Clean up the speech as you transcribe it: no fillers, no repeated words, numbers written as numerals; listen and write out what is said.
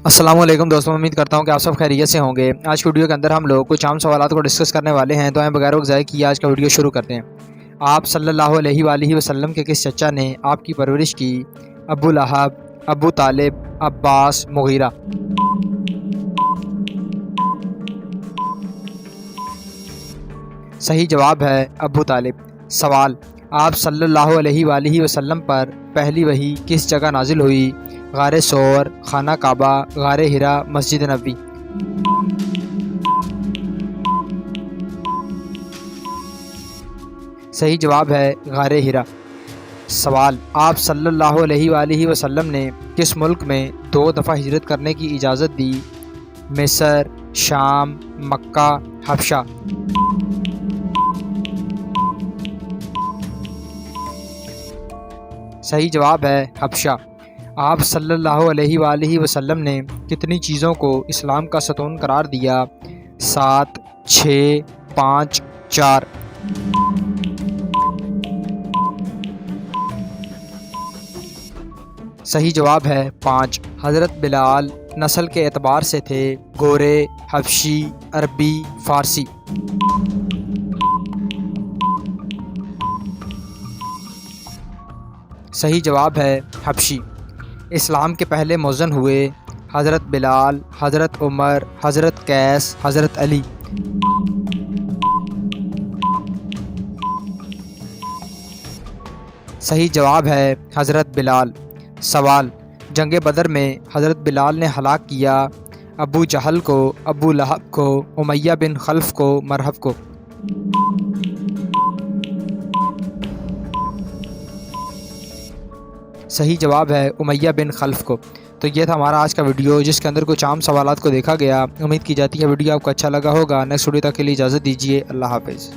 السلام علیکم دوستوں، امید کرتا ہوں کہ آپ سب خیریت سے ہوں گے۔ آج کی ویڈیو کے اندر ہم لوگ کچھ عام سوالات کو ڈسکس کرنے والے ہیں، تو ہم بغیر وقت ضائع کیے آج کا ویڈیو شروع کرتے ہیں۔ آپ صلی اللہ علیہ وآلہ وسلم کے کس چچا نے آپ کی پرورش کی؟ ابو لہب، ابو طالب، عباس، مغیرہ۔ صحیح جواب ہے ابو طالب۔ سوال: آپ صلی اللہ علیہ وآلہ وسلم پر پہلی وحی کس جگہ نازل ہوئی؟ غار ثور، خانہ کعبہ، غار حرا، مسجد نبوی۔ صحیح جواب ہے غار حرا۔ سوال: آپ صلی اللہ علیہ وآلہ وسلم نے کس ملک میں 2 دفعہ ہجرت کرنے کی اجازت دی؟ مصر، شام، مکہ، حبشہ۔ صحیح جواب ہے حبشہ۔ آپ صلی اللہ علیہ وآلہ وسلم نے کتنی چیزوں کو اسلام کا ستون قرار دیا؟ 7، 6، 5، 4۔ صحیح جواب ہے 5۔ حضرت بلال نسل کے اعتبار سے تھے؟ گورے، حبشی، عربی، فارسی۔ صحیح جواب ہے حبشی۔ اسلام کے پہلے مؤذن ہوئے؟ حضرت بلال، حضرت عمر، حضرت قیس، حضرت علی۔ صحیح جواب ہے حضرت بلال۔ سوال: جنگ بدر میں حضرت بلال نے ہلاک کیا؟ ابو جہل کو، ابو لہب کو، امیہ بن خلف کو، مرہب کو۔ صحیح جواب ہے امیہ بن خلف کو۔ تو یہ تھا ہمارا آج کا ویڈیو، جس کے اندر کچھ عام سوالات کو دیکھا گیا۔ امید کی جاتی ہے ویڈیو آپ کو اچھا لگا ہوگا۔ نیکسٹ ویڈیو تک کے لیے اجازت دیجیے۔ اللہ حافظ۔